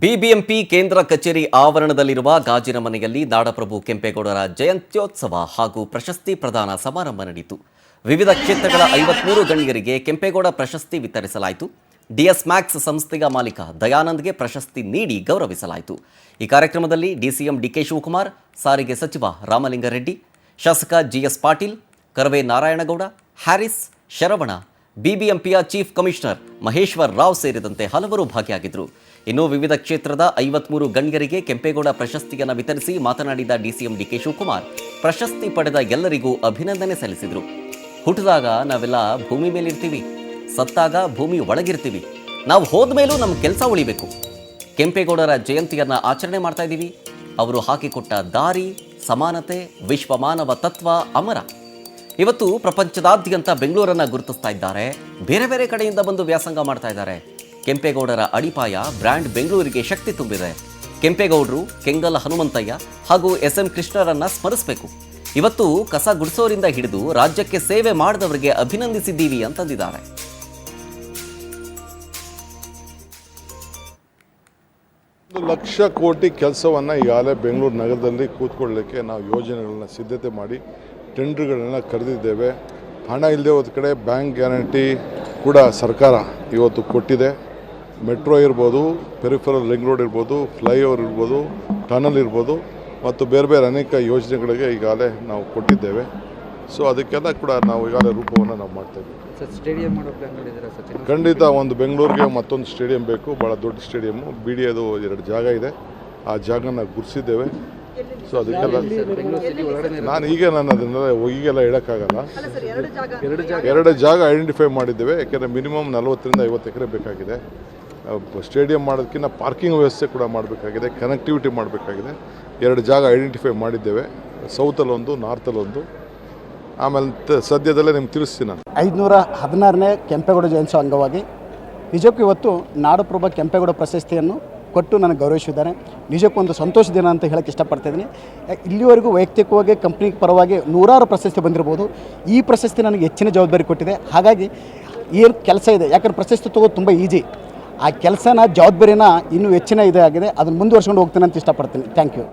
BBMP ಕೇಂದ್ರ ಕಚೇರಿ ಆವರಣದಲ್ಲಿರುವ ಗಾಜಿನ ಮನೆಯಲ್ಲಿ ನಾಡಪ್ರಭು ಕೆಂಪೇಗೌಡರ ಜಯಂತ್ಯೋತ್ಸವ ಹಾಗೂ ಪ್ರಶಸ್ತಿ ಪ್ರದಾನ ಸಮಾರಂಭ ನಡೆಯಿತು. ವಿವಿಧ ಕ್ಷೇತ್ರಗಳ 53 ಗಣ್ಯರಿಗೆ ಕೆಂಪೇಗೌಡ ಪ್ರಶಸ್ತಿ ವಿತರಿಸಲಾಯಿತು. ಡಿಎಸ್ ಮ್ಯಾಕ್ಸ್ ಸಂಸ್ಥೆಯ ಮಾಲೀಕ ದಯಾನಂದ್ಗೆ ಪ್ರಶಸ್ತಿ ನೀಡಿ ಗೌರವಿಸಲಾಯಿತು. ಈ ಕಾರ್ಯಕ್ರಮದಲ್ಲಿ ಡಿಸಿಎಂ ಡಿಕೆ ಶಿವಕುಮಾರ್, ಸಾರಿಗೆ ಸಚಿವ ರಾಮಲಿಂಗಾರೆಡ್ಡಿ, ಶಾಸಕ ಜಿಎಸ್ ಪಾಟೀಲ್, ಕರವೇ ನಾರಾಯಣಗೌಡ, ಹ್ಯಾರಿಸ್, ಶರವಣ, ಬಿಬಿಎಂಪಿಯ ಚೀಫ್ ಕಮಿಷನರ್ ಮಹೇಶ್ವರ್ ರಾವ್ ಸೇರಿದಂತೆ ಹಲವರು ಭಾಗಿಯಾಗಿದ್ದರು. ಇನ್ನು ವಿವಿಧ ಕ್ಷೇತ್ರದ 53 ಗಣ್ಯರಿಗೆ ಕೆಂಪೇಗೌಡ ಪ್ರಶಸ್ತಿಯನ್ನು ವಿತರಿಸಿ ಮಾತನಾಡಿದ ಡಿಸಿಎಂ ಡಿಕೆ ಶಿವಕುಮಾರ್, ಪ್ರಶಸ್ತಿ ಪಡೆದ ಎಲ್ಲರಿಗೂ ಅಭಿನಂದನೆ ಸಲ್ಲಿಸಿದರು. ಹುಟ್ಟಿದಾಗ ನಾವೆಲ್ಲ ಭೂಮಿ ಮೇಲಿರ್ತೀವಿ, ಸತ್ತಾಗ ಭೂಮಿ ಒಳಗಿರ್ತೀವಿ. ನಾವು ಹೋದ ಮೇಲೂ ನಮ್ಮ ಕೆಲಸ ಉಳಿಬೇಕು. ಕೆಂಪೇಗೌಡರ ಜಯಂತಿಯನ್ನು ಆಚರಣೆ ಮಾಡ್ತಾ ಇದ್ದೀವಿ. ಅವರು ಹಾಕಿಕೊಟ್ಟ ದಾರಿ, ಸಮಾನತೆ, ವಿಶ್ವಮಾನವ ತತ್ವ ಅಮರ. ಇವತ್ತು ಪ್ರಪಂಚದಾದ್ಯಂತ ಬೆಂಗಳೂರನ್ನು ಗುರುತಿಸ್ತಾ ಇದ್ದಾರೆ. ಬೇರೆ ಬೇರೆ ಕಡೆಯಿಂದ ಬಂದು ವ್ಯಾಸಂಗ ಮಾಡ್ತಾ ಇದ್ದಾರೆ. ಕೆಂಪೇಗೌಡರ ಅಡಿಪಾಯ ಬ್ರ್ಯಾಂಡ್ ಬೆಂಗಳೂರಿಗೆ ಶಕ್ತಿ ತುಂಬಿದೆ. ಕೆಂಪೇಗೌಡರು, ಕೆಂಗಲ್ ಹನುಮಂತಯ್ಯ ಹಾಗೂ ಎಸ್.ಎಂ. ಕೃಷ್ಣರನ್ನ ಸ್ಮರಿಸಬೇಕು. ಇವತ್ತು ಕಸ ಗುಡಿಸೋರಿಂದ ಹಿಡಿದು ರಾಜ್ಯಕ್ಕೆ ಸೇವೆ ಮಾಡಿದವರಿಗೆ ಅಭಿನಂದಿಸಿದ್ದೀವಿ ಅಂತಂದಿದ್ದಾರೆ. ಲಕ್ಷ ಕೋಟಿ ಕೆಲಸವನ್ನು ಈಗಾಗಲೇ ಬೆಂಗಳೂರು ನಗರದಲ್ಲಿ ಕೂತ್ಕೊಳ್ಳಲಿಕ್ಕೆ ನಾವು ಯೋಜನೆಗಳನ್ನ ಸಿದ್ಧತೆ ಮಾಡಿ ಟೆಂಡರ್ಗಳನ್ನ ಕರೆದಿದ್ದೇವೆ. ಹಣ ಇಲ್ಲದೆ ಹೋದ ಕಡೆ ಬ್ಯಾಂಕ್ ಗ್ಯಾರಂಟಿ ಕೂಡ ಸರ್ಕಾರ ಇವತ್ತು ಕೊಟ್ಟಿದೆ. ಮೆಟ್ರೋ ಇರ್ಬೋದು, ಪೆರಿಫೆರಲ್ ರಿಂಗ್ ರೋಡ್ ಇರ್ಬೋದು, ಫ್ಲೈಓವರ್ ಇರ್ಬೋದು, ಟನಲ್ ಇರ್ಬೋದು ಮತ್ತು ಬೇರೆ ಬೇರೆ ಅನೇಕ ಯೋಜನೆಗಳಿಗೆ ಈಗಾಗಲೇ ನಾವು ಕೊಟ್ಟಿದ್ದೇವೆ. ಸೊ ಅದಕ್ಕೆಲ್ಲ ಕೂಡ ನಾವು ಈಗಾಗಲೇ ರೂಪವನ್ನು ನಾವು ಮಾಡ್ತಾಯಿದ್ದೀವಿ. ಸ್ಟೇಡಿಯಂ ಮಾಡೋ ಪ್ಲಾನ್ ಮಾಡಿದ್ದೀರಾ ಸರ್? ಖಂಡಿತ ಒಂದು ಬೆಂಗಳೂರಿಗೆ ಮತ್ತೊಂದು ಸ್ಟೇಡಿಯಂ ಬೇಕು, ಭಾಳ ದೊಡ್ಡ ಸ್ಟೇಡಿಯಮ್ಮು. BDAದು 2 ಜಾಗ ಇದೆ, ಆ ಜಾಗನ ಗುರುತಿಸಿದ್ದೇವೆ. ಸೊ ಅದಕ್ಕೆಲ್ಲ ನಾನು ಅದನ್ನೆಲ್ಲ ಈಗೆಲ್ಲ ಹೇಳೋಕ್ಕಾಗಲ್ಲ. 2 ಜಾಗ ಐಡೆಂಟಿಫೈ ಮಾಡಿದ್ದೇವೆ. ಯಾಕೆಂದರೆ ಮಿನಿಮಮ್ 40 ರಿಂದ 50 ಎಕರೆ ಬೇಕಾಗಿದೆ. ಸ್ಟೇಡಿಯಂ ಮಾಡೋದಕ್ಕಿಂತ ಪಾರ್ಕಿಂಗ್ ವ್ಯವಸ್ಥೆ ಕೂಡ ಮಾಡಬೇಕಾಗಿದೆ, ಕನೆಕ್ಟಿವಿಟಿ ಮಾಡಬೇಕಾಗಿದೆ. 2 ಜಾಗ ಐಡೆಂಟಿಫೈ ಮಾಡಿದ್ದೇವೆ, ಸೌತಲ್ಲೊಂದು, ನಾರ್ತಲ್ಲೊಂದು. ಆಮೇಲೆ ಸದ್ಯದಲ್ಲೇ ನಿಮ್ಗೆ ತಿಳಿಸ್ತೀನಿ. ನಾನು 516ನೇ ಕೆಂಪೇಗೌಡ ಜಯಂತಿ ಅಂಗವಾಗಿ ನಿಜಕ್ಕೂ ಇವತ್ತು ನಾಡಪ್ರಭು ಕೆಂಪೇಗೌಡ ಪ್ರಶಸ್ತಿಯನ್ನು ಕೊಟ್ಟು ನನಗೆ ಗೌರವಿಸಿದ್ದಾರೆ. ನಿಜಕ್ಕೂ ಒಂದು ಸಂತೋಷ ದಿನ ಅಂತ ಹೇಳಕ್ಕೆ ಇಷ್ಟಪಡ್ತಾಯಿದ್ದೀನಿ. ಇಲ್ಲಿವರೆಗೂ ವೈಯಕ್ತಿಕವಾಗಿ ಕಂಪ್ನಿ ಪರವಾಗಿ 100 ಪ್ರಶಸ್ತಿ ಬಂದಿರ್ಬೋದು. ಈ ಪ್ರಶಸ್ತಿ ನನಗೆ ಹೆಚ್ಚಿನ ಜವಾಬ್ದಾರಿ ಕೊಟ್ಟಿದೆ. ಹಾಗಾಗಿ ಏನು ಕೆಲಸ ಇದೆ, ಯಾಕಂದ್ರೆ ಪ್ರಶಸ್ತಿ ತಗೋದು ತುಂಬ ಈಸಿ. ಆ ಕೆಲಸನ ಜವಾಬ್ದಾರಿನ ಇನ್ನೂ ಹೆಚ್ಚಿನ ಇದೆ ಆಗಿದೆ, ಅದನ್ನು ಮುಂದುವರ್ಸ್ಕೊಂಡು ಹೋಗ್ತೀನಿ ಅಂತ ಇಷ್ಟಪಡ್ತೀನಿ. Thank you.